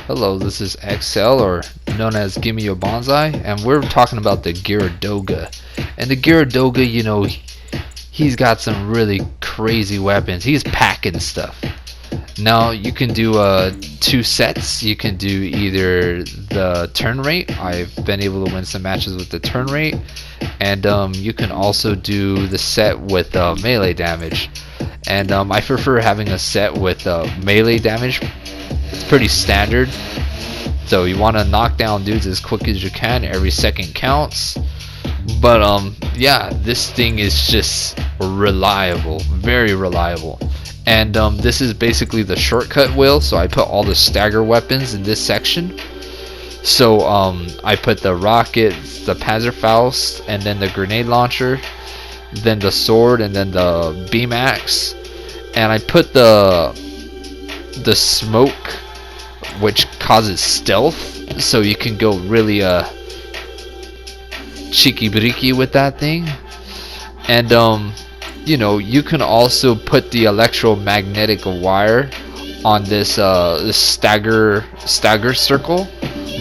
Hello, this is XL, or known as Gimme Your Bonsai, and we're talking about the Geara Doga. And the Geara Doga, he's got some really crazy weapons. He's packing stuff. Now, you can do two sets. You can do either the turn rate. I've been able to win some matches with the turn rate. And you can also do the set with melee damage. And I prefer having a set with melee damage. It's pretty standard. So you want to knock down dudes as quick as you can. Every second counts. But yeah, this thing is just reliable, very reliable. And this is basically the shortcut wheel. So I put all the stagger weapons in this section. So I put the rocket, the Panzerfaust, and then the grenade launcher, then the sword, and then the beam axe. And I put the smoke, which causes stealth, so you can go really cheeky briki with that thing. And you can also put the electromagnetic wire on this stagger circle,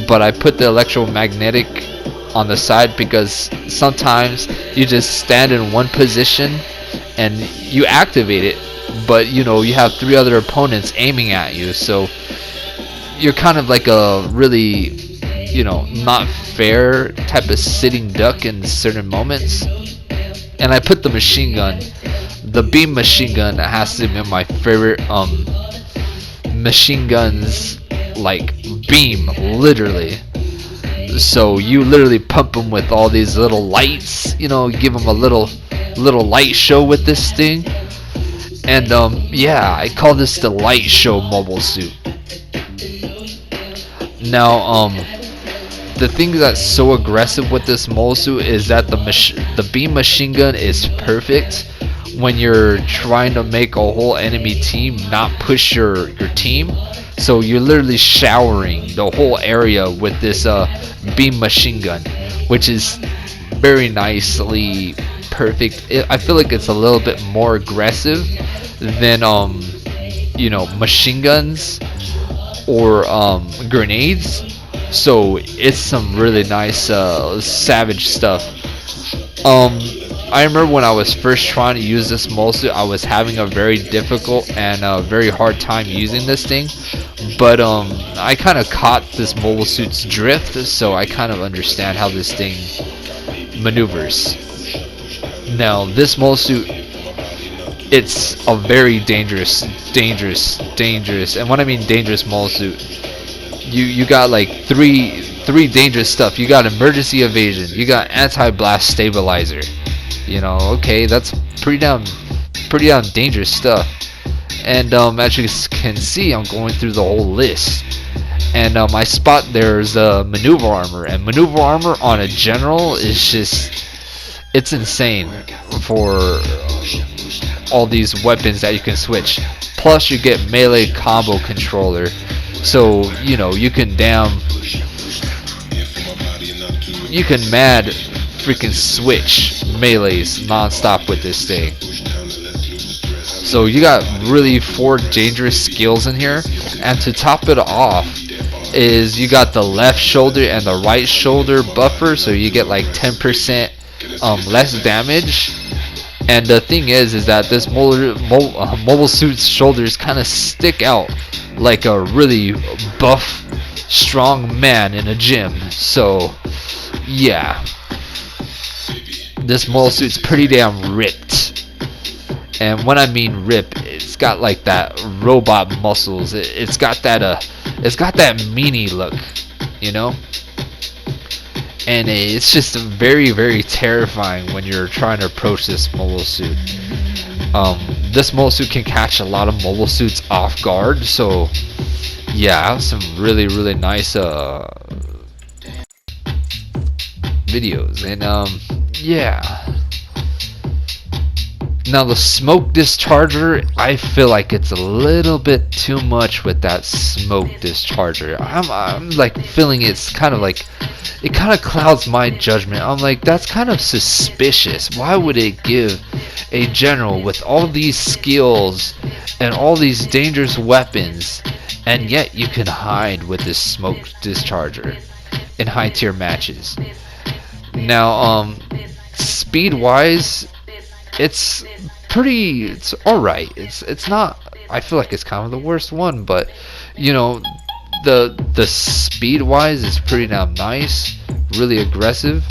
but I put the electromagnetic on the side because sometimes you just stand in one position and you activate it, but you have three other opponents aiming at you, so you're kind of like a really not fair type of sitting duck in certain moments. And I put the machine gun, the beam machine gun, has to be my favorite machine guns, like beam, literally. So you literally pump them with all these little lights, give them a little light show with this thing. And yeah, I call this the light show mobile suit. Now the thing that's so aggressive with this mobile suit is that the beam machine gun is perfect when you're trying to make a whole enemy team not push your team. So you're literally showering the whole area with this beam machine gun, which is very nicely perfect. I feel like it's a little bit more aggressive than machine guns or grenades. So it's some really nice savage stuff. I remember when I was first trying to use this mole suit, I was having a very difficult and very hard time using this thing. But I kind of caught this mobile suit's drift, so I kind of understand how this thing maneuvers. Now, this mole suit, it's a very dangerous, and when I mean dangerous mole suit, you got like three dangerous stuff. You got emergency evasion, you got anti-blast stabilizer. Okay, that's pretty damn dangerous stuff. And as you can see, I'm going through the whole list. And I spot there's maneuver armor, and maneuver armor on a general is it's insane for all these weapons that you can switch. Plus you get melee combo controller, so you can mad freaking switch melees non-stop with this thing. So you got really 4 dangerous skills in here, and to top it off is you got the left shoulder and the right shoulder buffer, so you get like 10% less damage. And the thing is that this mobile suit's shoulders kind of stick out like a really buff, strong man in a gym. So yeah, this mobile suit's pretty damn ripped. And when I mean rip, it's got like that robot muscles. It's got that meanie look, and it's just very, very terrifying when you're trying to approach this mobile suit. This mobile suit can catch a lot of mobile suits off guard, so yeah, I have some really, really nice videos. And yeah, now the smoke discharger, I feel like it's a little bit too much with that smoke discharger. I'm like feeling it's kind of like, it kind of clouds my judgment. I'm like, that's kind of suspicious. Why would it give a general with all these skills and all these dangerous weapons and yet you can hide with this smoke discharger in high tier matches. Now, speed wise, it's it's all right. It's not. I feel like it's kind of the worst one, but you know, the speed wise is pretty damn nice, really aggressive.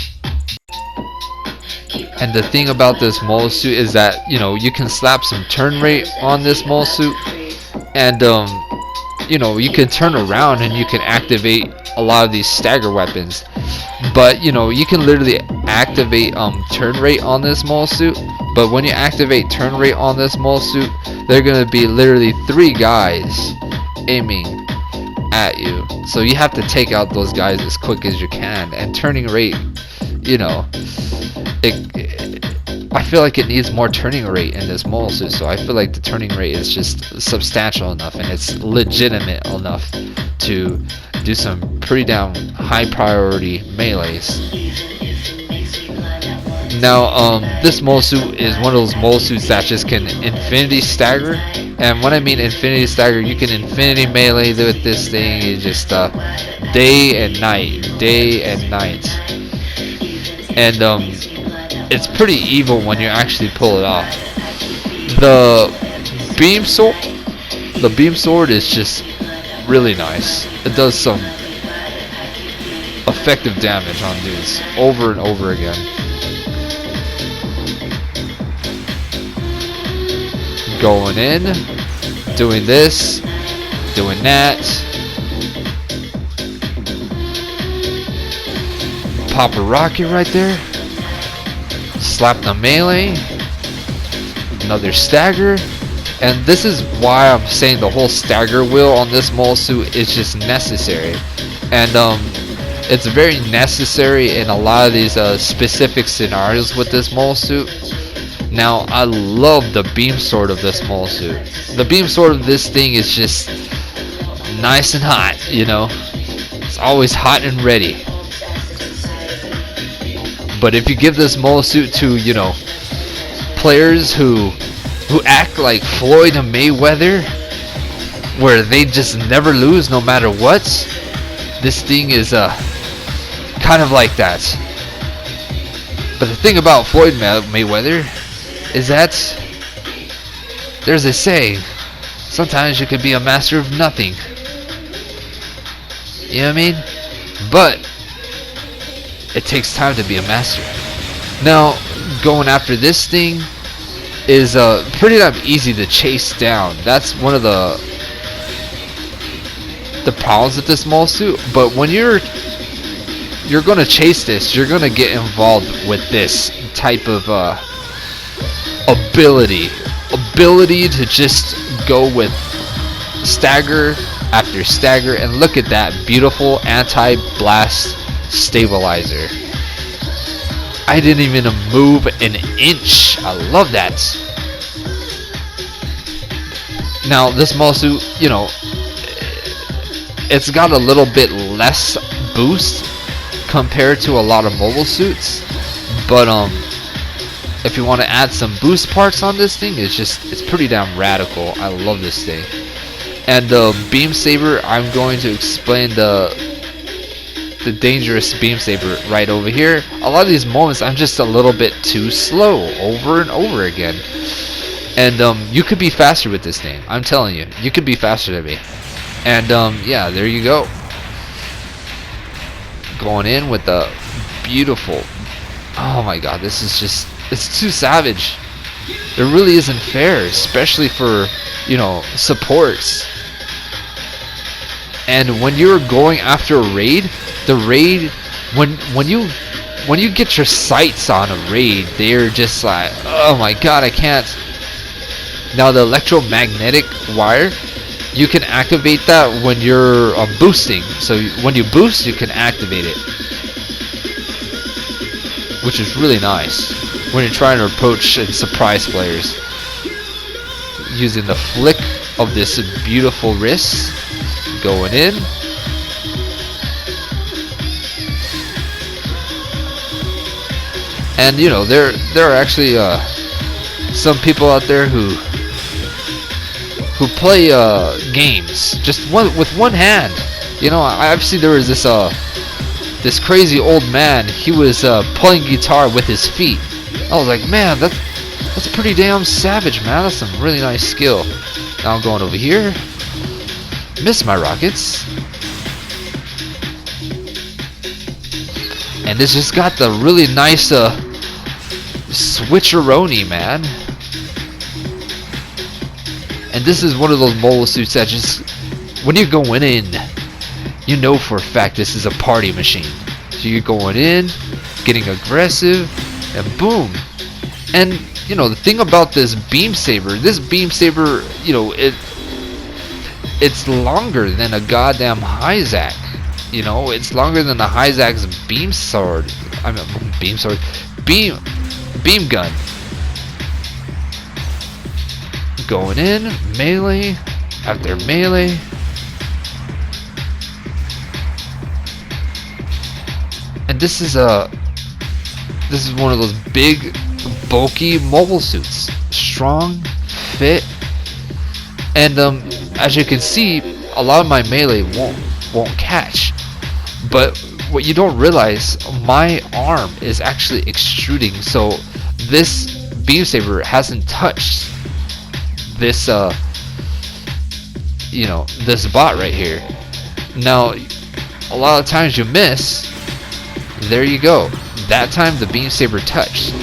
And the thing about this mole suit is that you can slap some turn rate on this mole suit, and you can turn around and you can activate a lot of these stagger weapons. But you can literally activate turn rate on this mole suit. But when you activate turn rate on this mole suit, they're gonna be literally 3 guys aiming at you. So you have to take out those guys as quick as you can. And turning rate, I feel like it needs more turning rate in this mole suit. So I feel like the turning rate is just substantial enough and it's legitimate enough to do some pretty damn high priority melees. Now, this mole suit is one of those mole suits that just can infinity stagger. And when I mean infinity stagger, you can infinity melee with this thing. You just day and night, and it's pretty evil when you actually pull it off. The beam sword is just really nice. It does some effective damage on dudes over and over again. Going in, doing this, doing that. Pop a rocket right there. Slap the melee. Another stagger. And this is why I'm saying the whole stagger wheel on this mole suit is just necessary. And it's very necessary in a lot of these specific scenarios with this mole suit. Now, I love the beam sword of this mole suit. The beam sword of this thing is just nice and hot, It's always hot and ready. But if you give this mole suit to, players who act like Floyd and Mayweather, where they just never lose no matter what, this thing is kind of like that. But the thing about Floyd Mayweather is that there's a saying, sometimes you can be a master of nothing. You know what I mean? But it takes time to be a master. Now, going after this thing is pretty damn easy to chase down. That's one of the problems with this mole suit. But when you're gonna chase this, you're gonna get involved with this type of ability to just go with stagger after stagger. And look at that beautiful anti-blast stabilizer. I didn't even move an inch. I love that. Now this mole suit, it's got a little bit less boost compared to a lot of mobile suits, but if you want to add some boost parts on this thing, it's pretty damn radical. I love this thing. And the beam saber, I'm going to explain the dangerous beam saber right over here. A lot of these moments I'm just a little bit too slow over and over again. And you could be faster with this thing. I'm telling you, you could be faster than me. And yeah, there you go. Going in with the beautiful, oh my god, this is just, it's too savage. It really isn't fair, especially for, supports. And when you're going after a raid, the raid, when you get your sights on a raid, they're just like, oh my god, I can't. Now the electromagnetic wire, you can activate that when you're boosting. So when you boost, you can activate it, which is really nice when you're trying to approach and surprise players. Using the flick of this beautiful wrist, going in. And there are actually some people out there who who play games just with one hand. You know, I've seen there was this crazy old man. He was playing guitar with his feet. I was like, man, that's pretty damn savage, man. That's some really nice skill. Now I'm going over here. Miss my rockets. And this just got the really nice switcheroni, man. And this is one of those mobile suits that just, when you're going in, you know for a fact this is a party machine. So you're going in, getting aggressive, and boom. And you know, the thing about this beam saber, you know, it's longer than a goddamn Hyzak. You know, it's longer than the Hyzak's beam sword. I mean, beam gun. Going in, melee after melee. And this is one of those big, bulky mobile suits. Strong, fit, and as you can see, a lot of my melee won't catch. But what you don't realize, my arm is actually extruding, so this beam saber hasn't touched this you know, this bot right here. Now a lot of times you miss. There you go. That time the beam saber touched.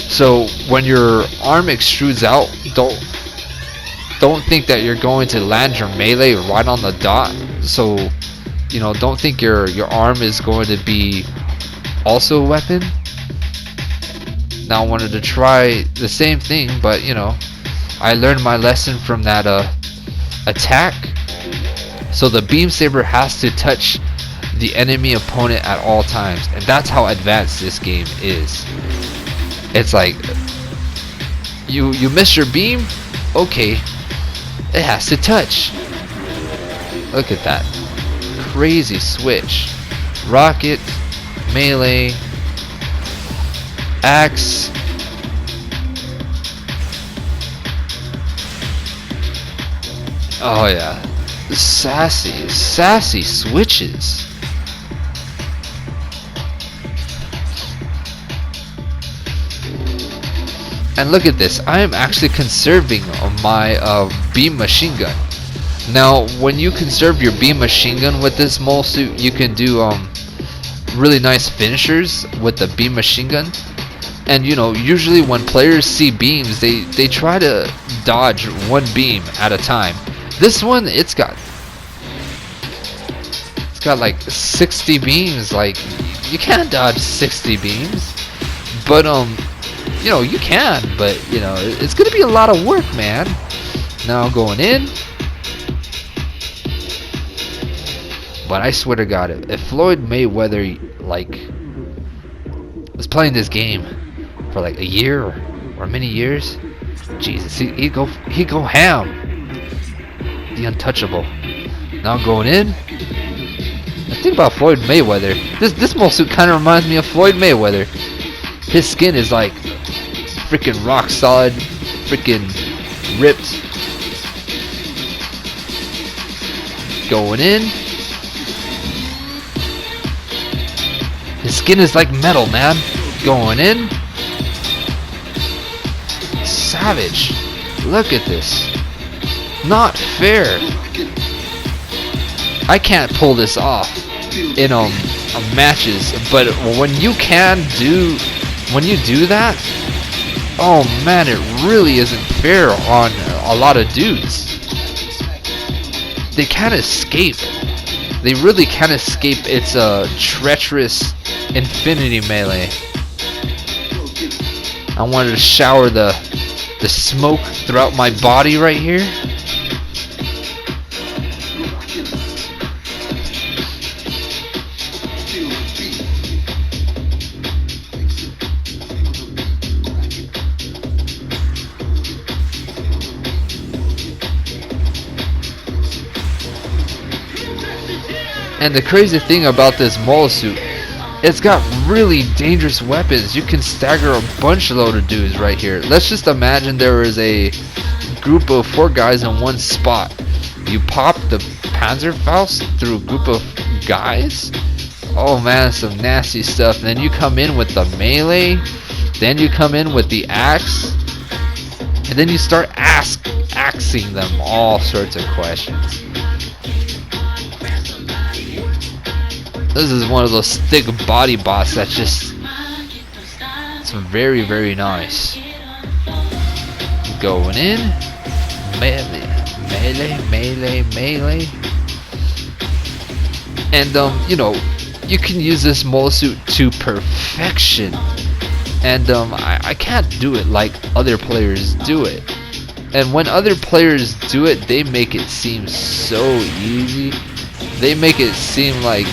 So when your arm extrudes out, don't think that you're going to land your melee right on the dot. So, you know, don't think your arm is going to be also a weapon. Now I wanted to try the same thing, but you know, I learned my lesson from that attack. So the beam saber has to touch the enemy opponent at all times, and that's how advanced this game is. It's like you miss your beam, okay, it has to touch. Look at that crazy switch. Rocket, melee, axe. Oh yeah, sassy switches. And look at this, I am actually conserving my beam machine gun. Now when you conserve your beam machine gun with this mole suit, you can do really nice finishers with the beam machine gun. And you know, usually when players see beams, they try to dodge one beam at a time. This one, it's got like 60 beams. Like, you can't dodge 60 beams, but you know, you can, but you know, it's gonna be a lot of work, man. Now I'm going in, but I swear to God, if Floyd Mayweather like was playing this game for like a year or many years, Jesus, he'd go ham. The untouchable. Now I'm going in. The thing about Floyd Mayweather, this mole suit kind of reminds me of Floyd Mayweather. His skin is like freaking rock solid, freaking ripped. Going in. His skin is like metal, man. Going in. Savage. Look at this. Not fair. I can't pull this off in matches, but when you do that, oh man, it really isn't fair on a lot of dudes. They can't escape. They really can't escape its treacherous infinity melee. I wanted to shower the smoke throughout my body right here. And the crazy thing about this mole suit, it's got really dangerous weapons. You can stagger a bunch load of dudes right here. Let's just imagine there was a group of 4 guys in one spot. You pop the Panzerfaust through a group of guys. Oh man, some nasty stuff. And then you come in with the melee. Then you come in with the axe. And then you start axing them all sorts of questions. This is one of those thick body bots that's just, it's very, very nice. Going in, melee, and you know, you can use this mole suit to perfection, and I can't do it like other players do it. And when other players do it, they make it seem so easy. They make it seem like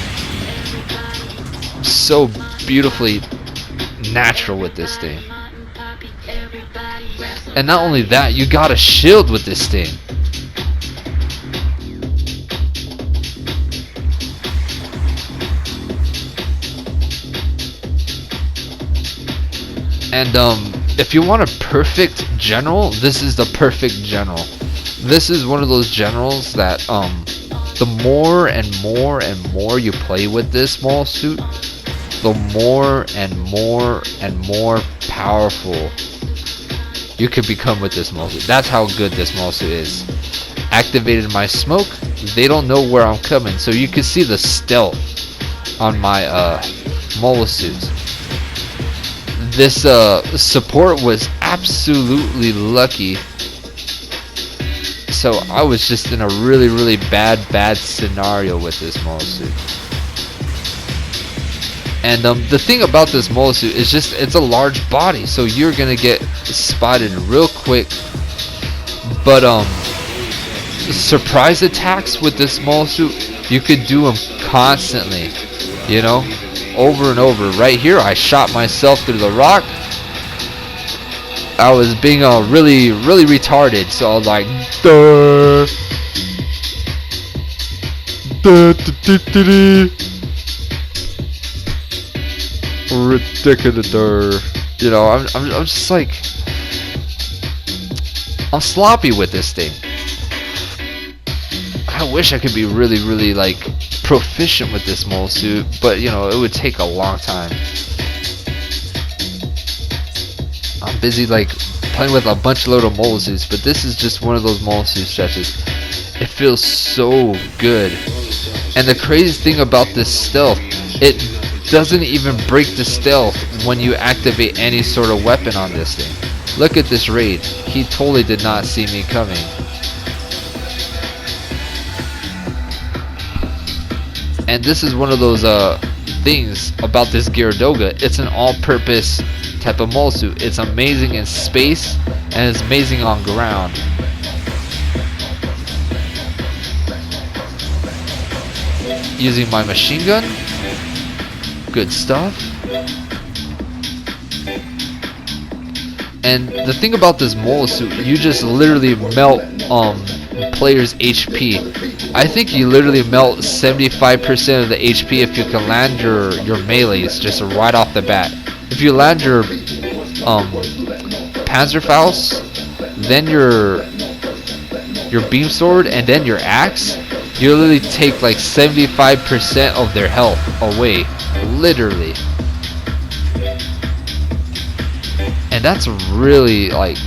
so beautifully natural with this thing. And not only that, you got a shield with this thing. And if you want a perfect general, this is the perfect general. This is one of those generals that the more and more and more you play with this small suit, the more and more and more powerful you can become with this small suit. That's how good this small suit is. Activated my smoke. They don't know where I'm coming, so you can see the stealth on my mole suit. This support was absolutely lucky. So I was just in a really, really bad scenario with this mole suit. And the thing about this mole suit is just it's a large body, so you're gonna get spotted real quick. But surprise attacks with this mole suit, you could do them constantly, you know, over and over. Right here, I shot myself through the rock. I was being really retarded, so I was like, duh. Ridiculous. You know, I'm just like, I'm sloppy with this thing. I wish I could be really like proficient with this mole suit, but you know, it would take a long time. I'm busy like playing with a bunch of little mole suits, but this is just one of those mole suit stretches. It feels so good. And the crazy thing about this stealth, it doesn't even break the stealth when you activate any sort of weapon on this thing. Look at this raid. He totally did not see me coming. And this is one of those things about this Geara Doga. It's an all-purpose type of mole suit. It's amazing in space and it's amazing on ground. Using my machine gun. Good stuff. And the thing about this mole suit, you just literally melt players' HP. I think you literally melt 75% of the HP if you can land your melees just right off the bat. If you land your Panzerfaust, then your beam sword, and then your axe, you literally take like 75% of their health away. Literally. And that's really like,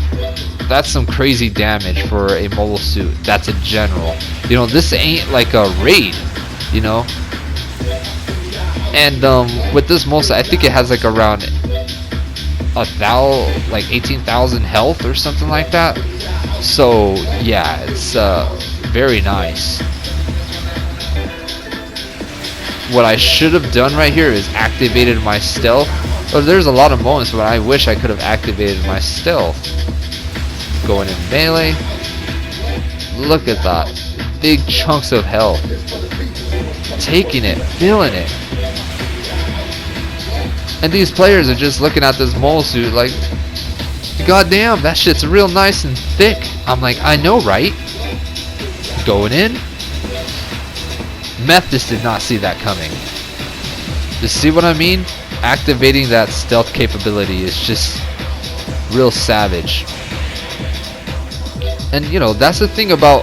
that's some crazy damage for a mobile suit. That's a general. You know, this ain't like a raid, you know. And with this mobile suit, I think it has like around 18,000 health or something like that. So yeah, it's very nice. What I should have done right here is activated my stealth. But there's a lot of moments where I wish I could have activated my stealth. Going in melee. Look at that. Big chunks of health. Taking it, feeling it. And these players are just looking at this mole suit like, god damn, that shit's real nice and thick. I'm like, I know, right? Going in. Methus did not see that coming. You see what I mean? Activating that stealth capability is just real savage. And you know, that's the thing about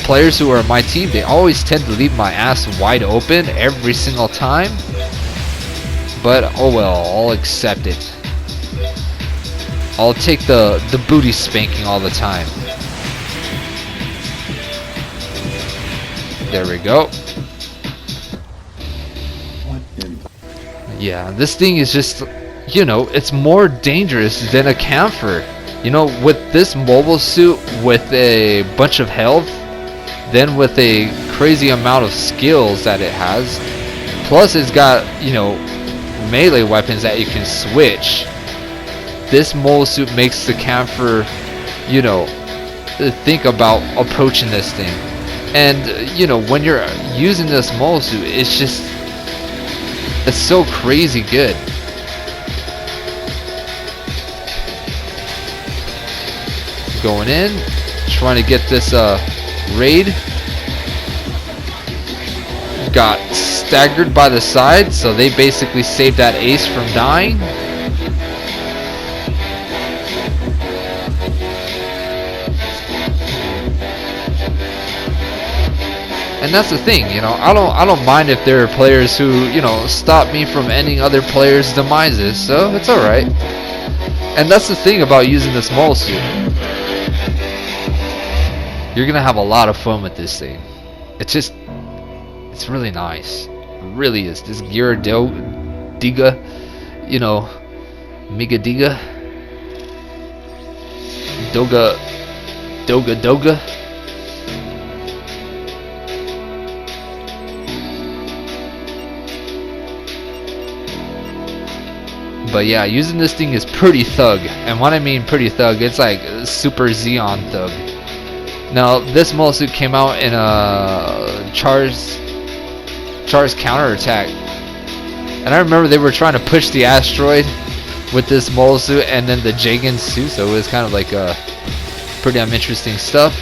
players who are my team. They always tend to leave my ass wide open every single time. But oh well, I'll accept it. I'll take the booty spanking all the time. There we go. Yeah, this thing is just, you know, it's more dangerous than a camphor. You know, with this mobile suit with a bunch of health, then with a crazy amount of skills that it has, plus it's got, you know, melee weapons that you can switch. This mobile suit makes the camphor, you know, think about approaching this thing. And you know, when you're using this mobile suit, it's just, it's so crazy good. Going in, trying to get this raid. Got staggered by the side, so they basically saved that ace from dying. And that's the thing, you know, I don't mind if there are players who, you know, stop me from ending other players' demises, so it's alright. And that's the thing about using this mole suit. You're gonna have a lot of fun with this thing. It's just, it's really nice. It really is. This Geara Doga, you know, Mega Diga, Doga. But yeah, using this thing is pretty thug. And when I mean pretty thug, it's like super Xeon thug. Now, this mole suit came out in a Char's counterattack. And I remember they were trying to push the asteroid with this mole suit and then the Jagan suit, so it was kind of like pretty damn interesting stuff.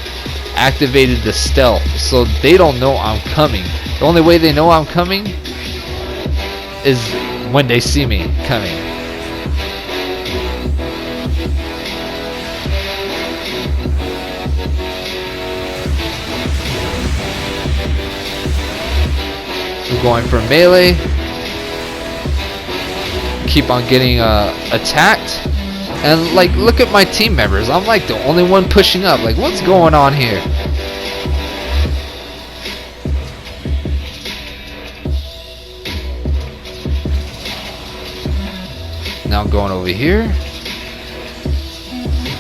Activated the stealth, so they don't know I'm coming. The only way they know I'm coming is when they see me coming. Going for melee, keep on getting attacked, and like, look at my team members. I'm like the only one pushing up. Like, what's going on here? Now going over here,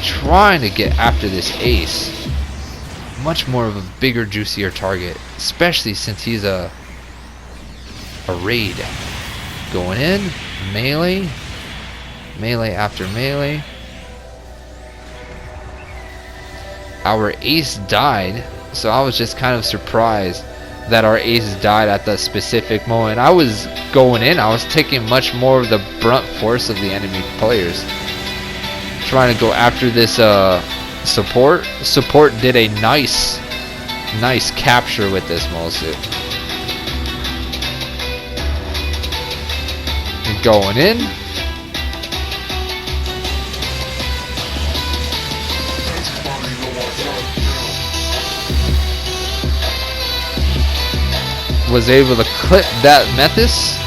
trying to get after this ace. Much more of a bigger, juicier target, especially since he's a raid. Going in, melee after melee. Our ace died, so I was just kind of surprised that our ace died at that specific moment. I was going in, I was taking much more of the brunt force of the enemy players. Trying to go after this support. Support did a nice capture with this mole suit. Going in. Was able to clip that Methis.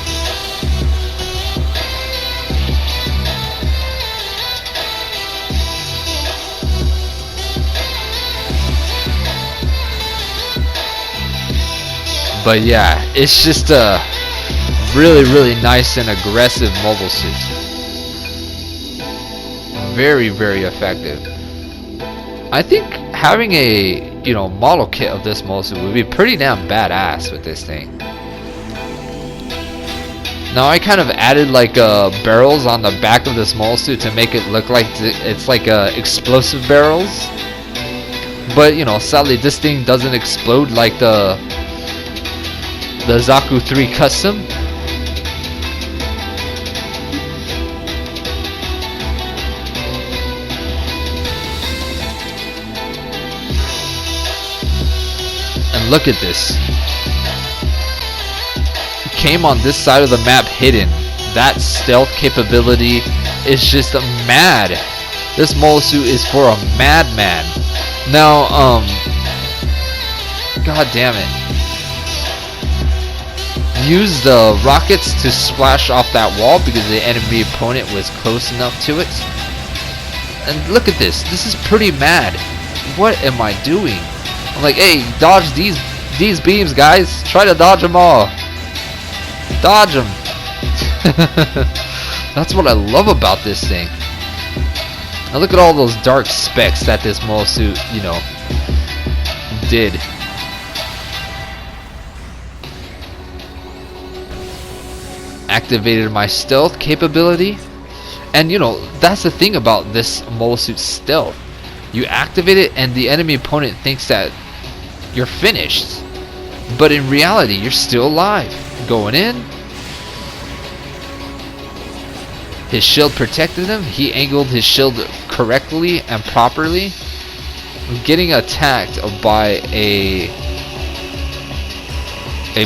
But yeah, it's just a really nice and aggressive mobile suit. Very effective. I think having a, you know, model kit of this mobile suit would be pretty damn badass with this thing. Now I kind of added like barrels on the back of this mobile suit to make it look like it's like explosive barrels. But you know, sadly this thing doesn't explode like the Zaku 3 Custom. And look at this. Came on this side of the map hidden. That stealth capability is just mad. This mole suit is for a madman. Now, god damn it. Use the rockets to splash off that wall because the enemy opponent was close enough to it. And look at this. This is pretty mad. What am I doing? I'm like, hey, dodge these beams, guys. Try to dodge them all. Dodge them. That's what I love about this thing. Now look at all those dark specks that this mole suit, you know, did. Activated my stealth capability. And you know, that's the thing about this mole suit stealth. You activate it and the enemy opponent thinks that you're finished. But in reality, you're still alive. Going in. His shield protected him. He angled his shield correctly and properly. Getting attacked by a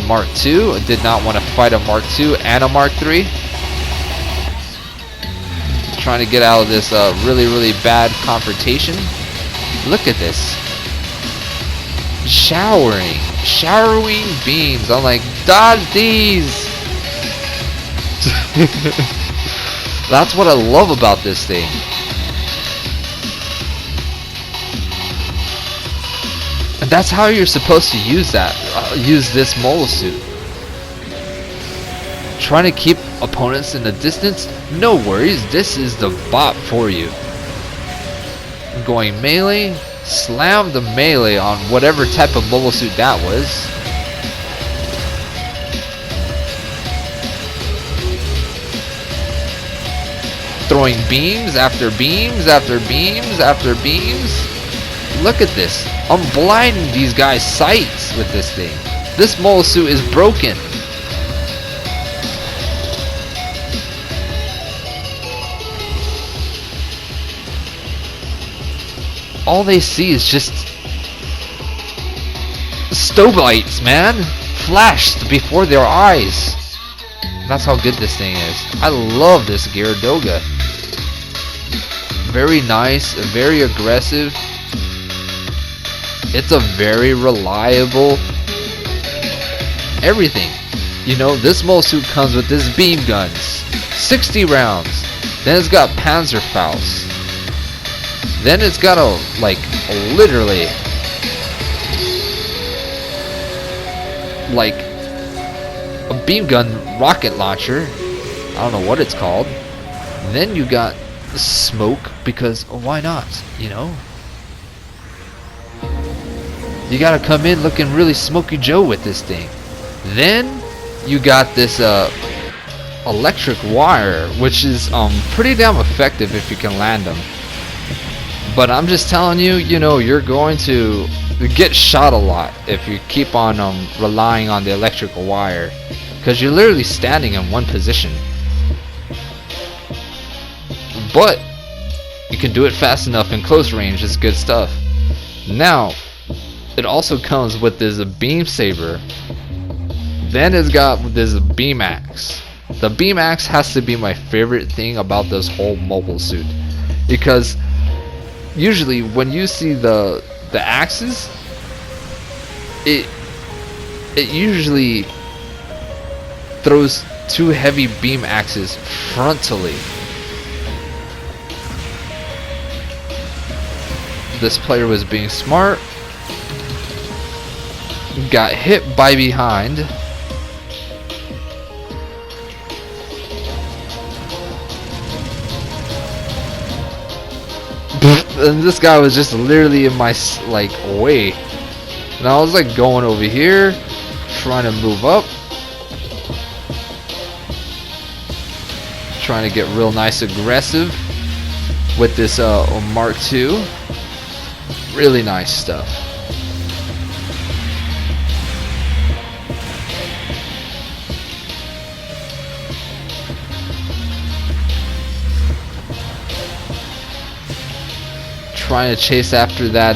Mark II. I did not want to fight a Mark II and a Mark III. Trying to get out of this really, really bad confrontation. Look at this. Showering beams. I'm like, dodge these. That's what I love about this thing. And that's how you're supposed to use that. Use this mole suit. Trying to keep opponents in the distance? No worries. This is the bot for you. Going melee. Slam the melee on whatever type of mobile suit that was. Throwing beams after beams after beams after beams. Look at this. I'm blinding these guys' sights with this thing. This mole suit is broken. All they see is just stoplights, man, flashed before their eyes. That's how good this thing is. I love this Geara Doga. Very nice, very aggressive. It's a very reliable everything. You know, this mole suit comes with this beam guns, 60 rounds. Then it's got Panzerfaust. Then it's got literally a beam gun rocket launcher. I don't know what it's called. And then you got the smoke, because why not, you know? You gotta come in looking really Smoky Joe with this thing. Then you got this electric wire, which is pretty damn effective if you can land them. But I'm just telling you, you know, you're going to get shot a lot if you keep on relying on the electrical wire, because you're literally standing in one position. But you can do it fast enough in close range. It's good stuff. Now, it also comes with this beam saber. Then it's got this beam axe. The beam axe has to be my favorite thing about this whole mobile suit, because usually when you see the axes, it usually throws two heavy beam axes frontally. This player was being smart, got hit by behind, and this guy was just literally in my way. And I was like going over here, trying to move up, trying to get real nice aggressive with this Mark II. Really nice stuff. Trying to chase after that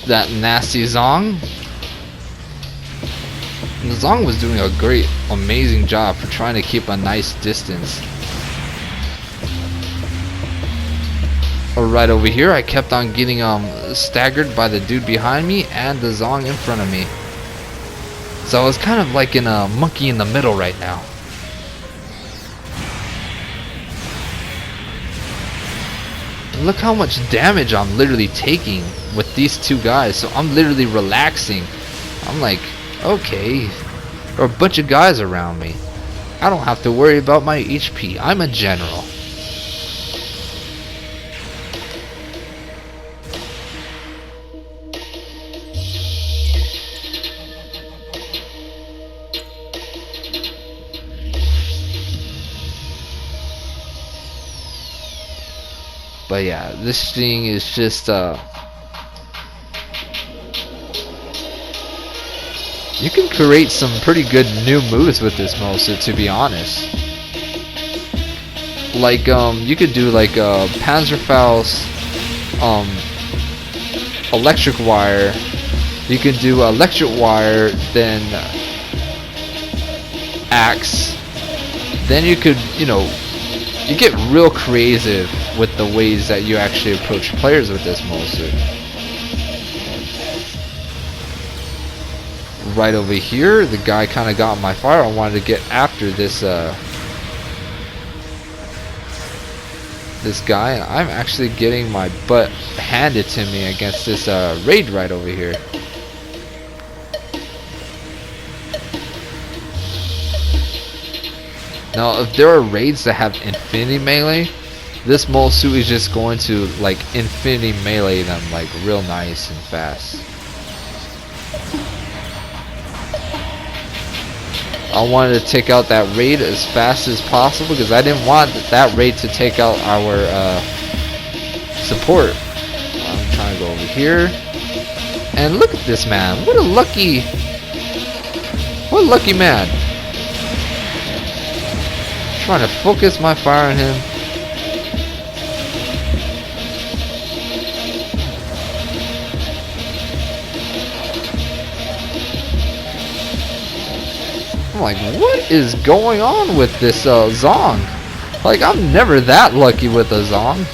that nasty Zong. And the Zong was doing a great, amazing job for trying to keep a nice distance. Right over here, I kept on getting staggered by the dude behind me and the Zong in front of me. So I was kind of like in a monkey in the middle right now. Look how much damage I'm literally taking with these two guys. So I'm literally relaxing. I'm like, okay, there are a bunch of guys around me. I don't have to worry about my HP. I'm a general. But yeah, this thing is just you can create some pretty good new moves with this Mosu, to be honest. Like you could do like Panzerfaust, electric wire. You can do electric wire, then axe. Then you could, you know, you get real creative with the ways that you actually approach players with this Mosu. Right over here, the guy kind of got my fire. I wanted to get after this this guy, and I'm actually getting my butt handed to me against this raid right over here. Now, if there are raids that have infinity melee, this Mosu is just going to like infinity melee them like real nice and fast. I wanted to take out that raid as fast as possible because I didn't want that raid to take out our support. I'm trying to go over here, and look at this man. What a lucky man. Trying to focus my fire on him. I'm like, what is going on with this Zong? Like, I'm never that lucky with a Zong.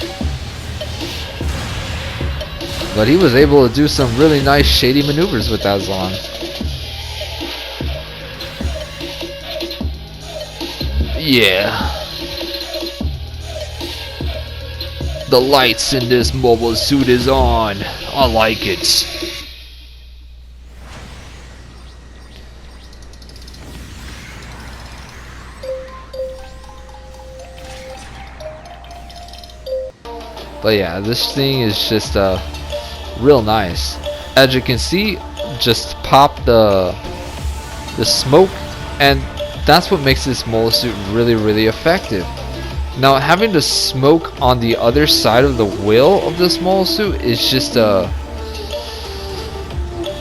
But he was able to do some really nice shady maneuvers with that Zong. Yeah. The lights in this mobile suit is on. I like it. But yeah, this thing is just real nice. As you can see, just pop the smoke, and that's what makes this mole suit really, really effective. Now, having the smoke on the other side of the wheel of this mole suit is just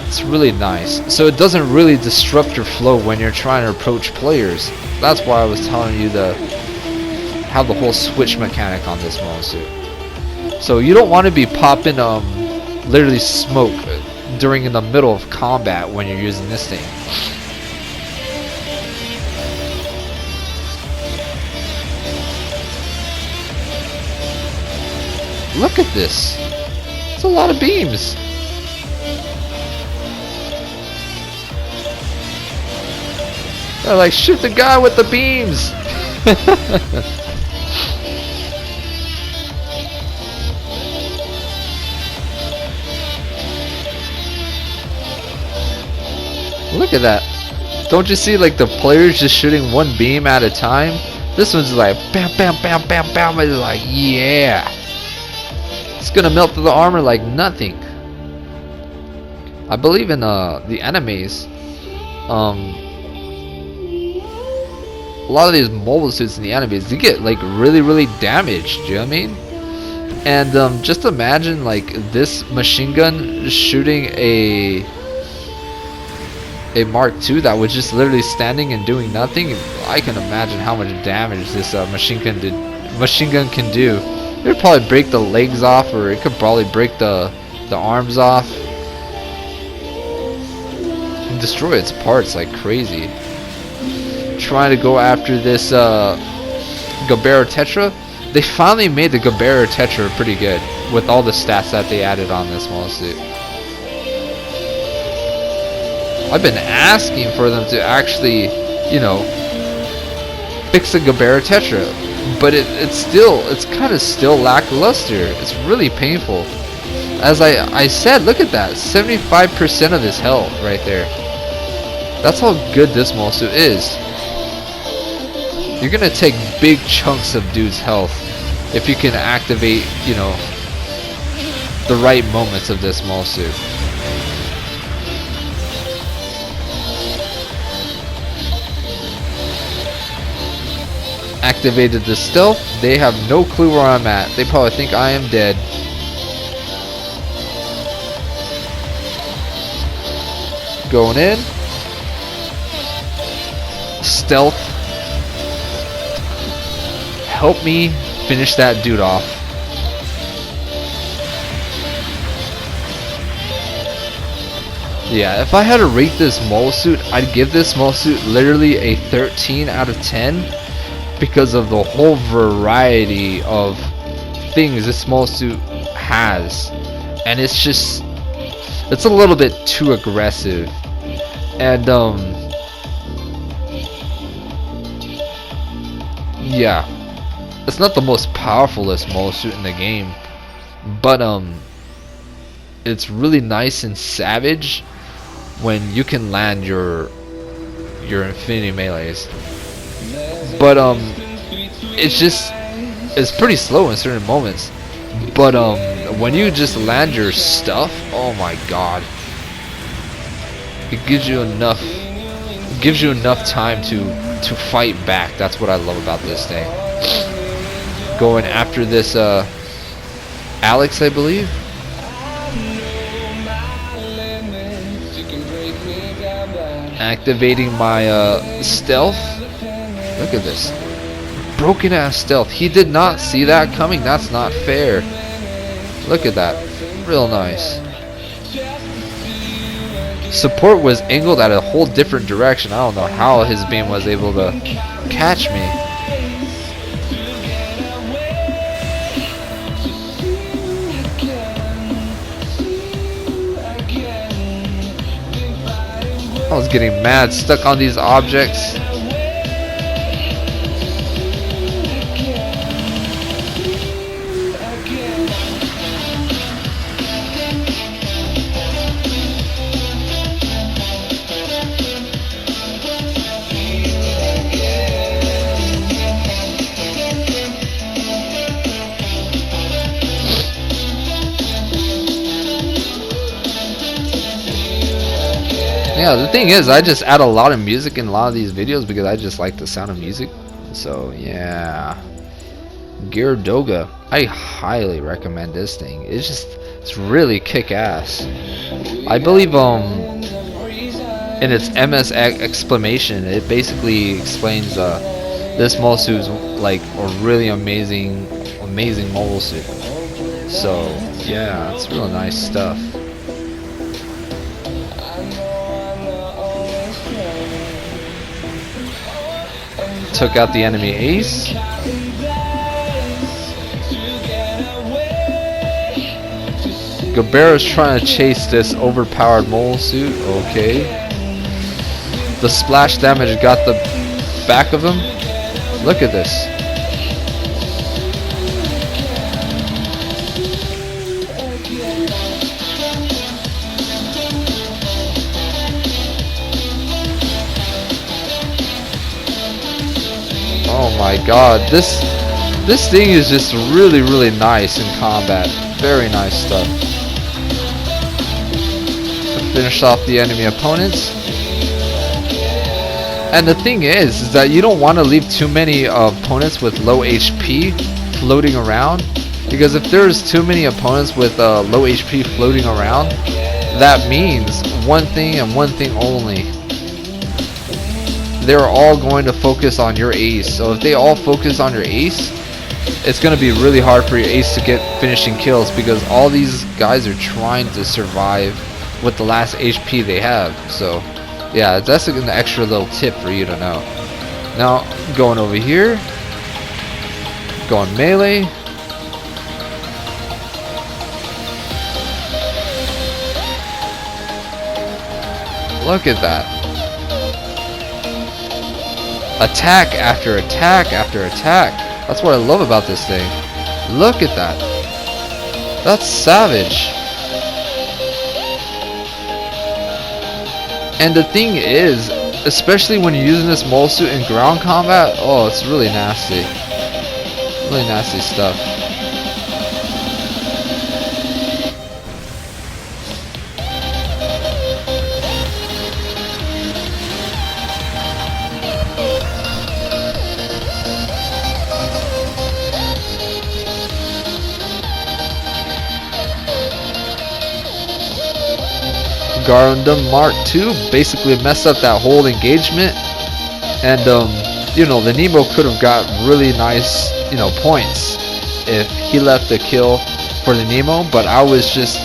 it's really nice. So it doesn't really disrupt your flow when you're trying to approach players. That's why I was telling you to have the whole switch mechanic on this mole suit. So you don't want to be popping literally smoke during in the middle of combat when you're using this thing. Look at this. It's a lot of beams. They're like, shoot the guy with the beams. Look at that. Don't you see like the players just shooting one beam at a time? This one's like bam bam bam bam bam. It's like, yeah. It's gonna melt through the armor like nothing. I believe in the enemies. A lot of these mobile suits in the enemies, they get like really, really damaged. Do you know what I mean? And just imagine like this machine gun shooting a Mark II that was just literally standing and doing nothing. I can imagine how much damage this machine gun can do. It would probably break the legs off, or it could probably break the arms off and destroy its parts like crazy. Trying to go after this Geara Tetra. They finally made the Geara Tetra pretty good with all the stats that they added on this mole suit. I've been asking for them to actually, you know, fix the Geara Tetra, but it's kind of still lackluster. It's really painful. As I said, look at that, 75% of his health right there. That's how good this mole suit is. You're gonna take big chunks of dude's health if you can activate, you know, the right moments of this mole suit. Activated the stealth. They have no clue where I'm at. They probably think I am dead. Going in. Stealth. Help me finish that dude off. Yeah, if I had to rate this mole suit, I'd give this mole suit literally a 13 out of 10 because of the whole variety of things this mole suit has. And it's just, it's a little bit too aggressive. And yeah, it's not the most powerfulest mole suit in the game, but it's really nice and savage when you can land your infinity melees. But it's pretty slow in certain moments. But when you just land your stuff, oh my god, it gives you enough time to fight back. That's what I love about this thing. Going after this Alex, I believe. Activating my stealth. Look at this broken ass stealth. He did not see that coming. That's not fair. Look at that. Real nice. Support was angled at a whole different direction. I don't know how his beam was able to catch me. I was getting mad, stuck on these objects. Yeah, the thing is, I just add a lot of music in a lot of these videos because I just like the sound of music. So yeah, Geara Doga, I highly recommend this thing. It's really kick-ass. I believe in its MS exclamation, it basically explains this mole suit is like a really amazing mole suit. So yeah, it's really nice stuff. Took out the enemy ace. Geara's trying to chase this overpowered mole suit. Okay. The splash damage got the back of him. Look at this. Oh my god, this thing is just really nice in combat. Very nice stuff. Finish off the enemy opponents. And the thing is that you don't want to leave too many opponents with low HP floating around, because if there's too many opponents with low HP floating around, that means one thing and one thing only. They're all going to focus on your ace. So if they all focus on your ace, it's going to be really hard for your ace to get finishing kills, because all these guys are trying to survive with the last HP they have. So yeah, that's an extra little tip for you to know. Now going over here, Going melee. Look at that. Attack after attack after attack. That's what I love about this thing. Look at that. That's savage. And the thing is, especially when you're using this mole suit in ground combat, oh, it's really nasty. Really nasty stuff. Geara Doga Mark II basically messed up that whole engagement, and you know, the Nemo could have got really nice, you know, points if he left the kill for the Nemo, but I was just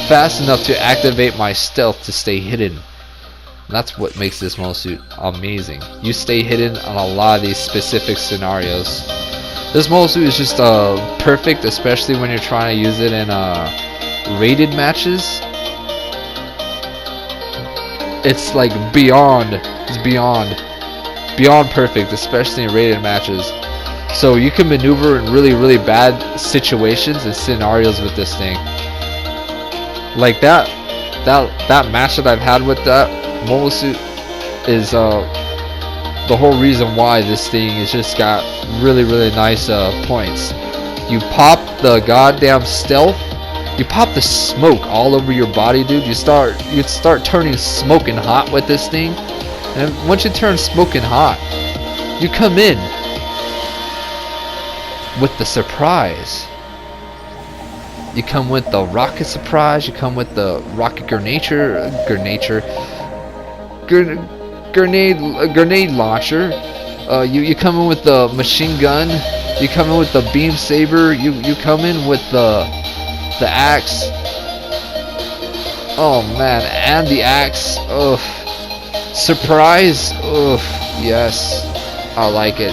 fast enough to activate my stealth to stay hidden. That's what makes this mole suit amazing. You stay hidden on a lot of these specific scenarios. This mole suit is just perfect, especially when you're trying to use it in rated matches. It's like beyond perfect, especially in rated matches. So you can maneuver in really bad situations and scenarios with this thing. Like that match that I've had with that mole suit is the whole reason why this thing has just got really nice points. You pop the goddamn stealth. You pop the smoke all over your body, dude. You start turning smoking hot with this thing, and once you turn smoking hot, you come in with the surprise. You come with the rocket surprise. You come with the rocket grenade launcher. You come in with the machine gun. You come in with the beam saber. You come in with the axe. Oh man, and the axe. Ugh. Surprise. Ugh. Yes, I like it.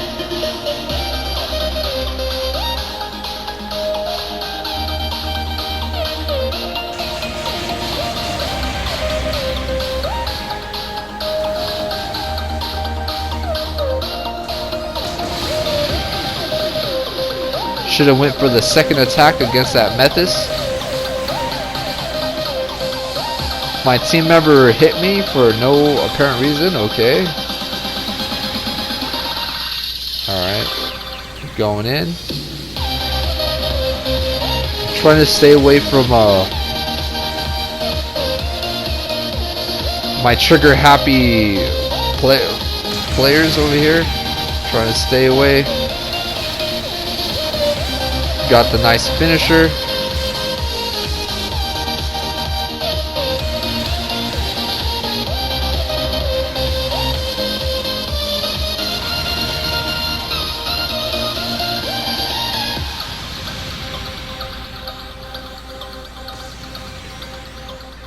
Should have went for the second attack against that Methus. My team member hit me for no apparent reason. Okay. Alright. Going in. Trying to stay away from my trigger happy players over here. Trying to stay away. Got the nice finisher.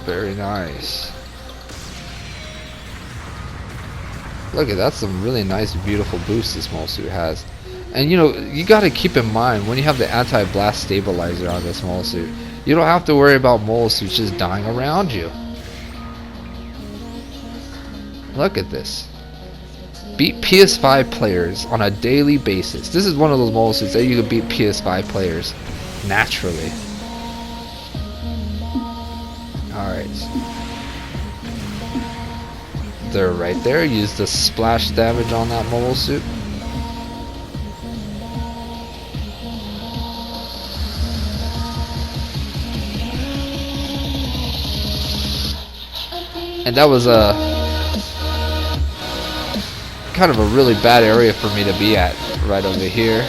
Very nice. Look at that, some really nice beautiful boosts this mole suit has. And you know, you gotta keep in mind when you have the anti-blast stabilizer on this mole suit, you don't have to worry about mole suits just dying around you. Look at this. Beat PS5 players on a daily basis. This is one of those mole suits that you can beat PS5 players naturally. Alright. They're right there. Use the splash damage on that mole suit. And that was a kind of a really bad area for me to be at, right over here.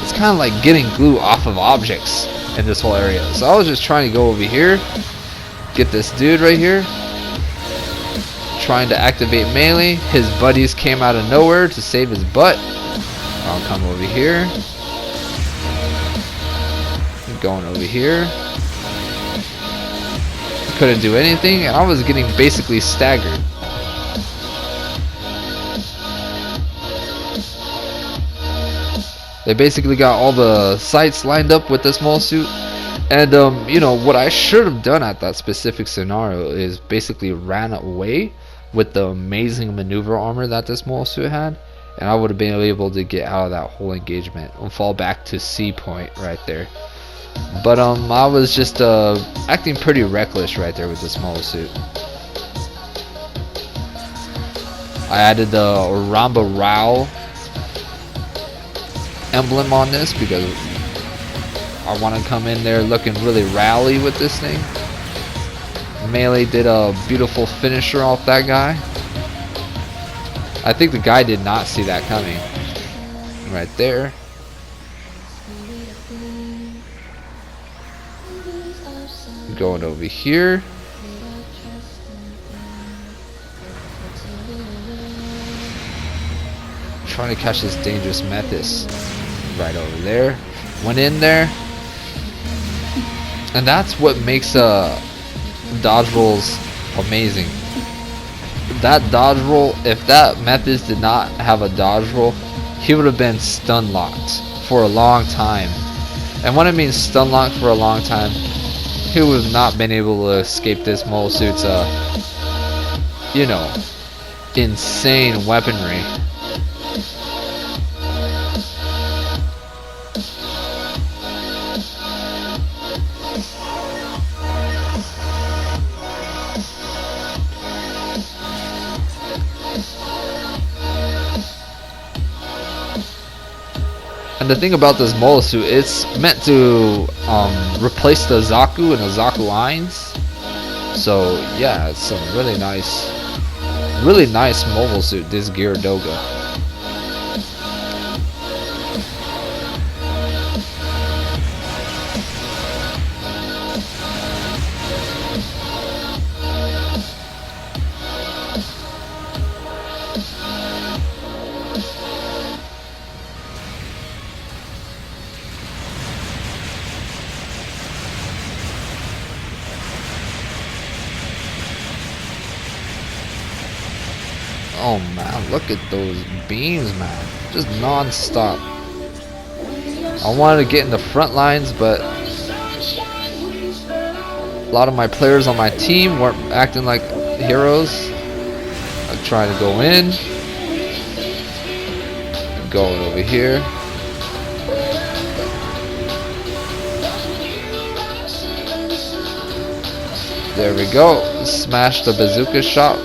It's kind of like getting glue off of objects in this whole area. So I was just trying to go over here, get this dude right here. Trying to activate melee. His buddies came out of nowhere to save his butt. I'll come over here. Going over here. couldn't do anything, and I was getting basically staggered. They basically got all the sights lined up with the small suit. And you know, what I should have done at that specific scenario is basically ran away with the amazing maneuver armor that the small suit had, and I would have been able to get out of that whole engagement and fall back to C point right there. But I was just acting pretty reckless right there with the small suit. I added the Ramba Rao emblem on this because I want to come in there looking really rally with this thing. Melee did a beautiful finisher off that guy. I think the guy did not see that coming. Right there. Going over here. Trying to catch this dangerous Metis. Right over there. Went in there. And that's what makes dodge rolls amazing. That dodge roll, if that Metis did not have a dodge roll, he would have been stun locked for a long time. And when I mean stun locked for a long time, he would have not been able to escape this mole suit's you know, insane weaponry. And the thing about this mole suit, it's meant to replace the Zaku and the Zaku Lines. So yeah, it's some really nice mobile suit, this Geara Doga. Oh man, look at those beams, man. Just non-stop. I wanted to get in the front lines, but a lot of my players on my team weren't acting like heroes. I'm trying to go in. Going over here. There we go. Smash the bazooka shot.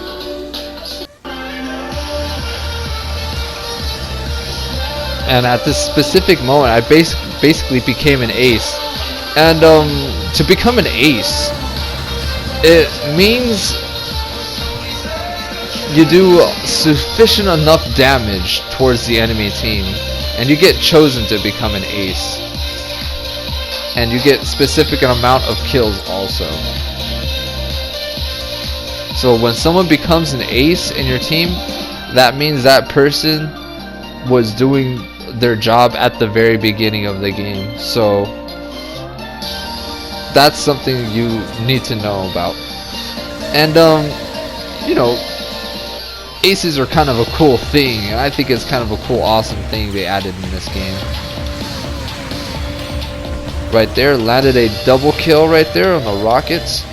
And at this specific moment, I basically became an ace. And to become an ace, it means you do sufficient enough damage towards the enemy team, and you get chosen to become an ace. And you get specific amount of kills also. So when someone becomes an ace in your team, that means that person was doing their job at the very beginning of the game. So that's something you need to know about. And you know, aces are kind of a cool thing, and I think it's kind of a cool, awesome thing they added in this game. Right there, landed a double kill right there on the rockets.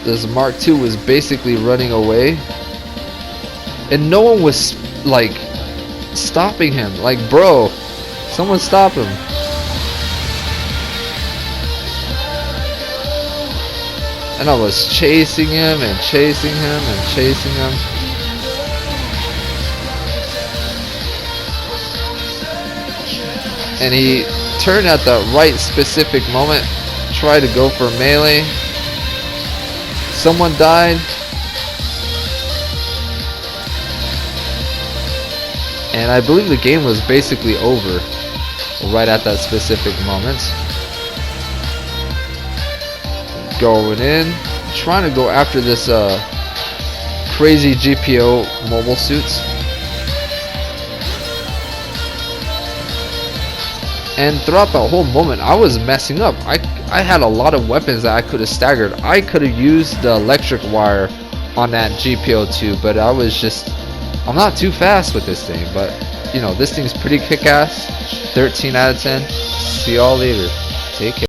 This Mark II was basically running away, and no one was like stopping him. Like, bro, someone stop him. And I was chasing him and chasing him and chasing him. And he turned at the right specific moment, tried to go for melee. Someone died. And I believe the game was basically over right at that specific moment. Going in, trying to go after this crazy GBO mobile suits. And throughout the whole moment, I was messing up. I had a lot of weapons that I could have staggered. I could have used the electric wire on that GBO2, but I'm not too fast with this thing. But you know, this thing's pretty kick-ass. 13 out of 10. See y'all later. Take care.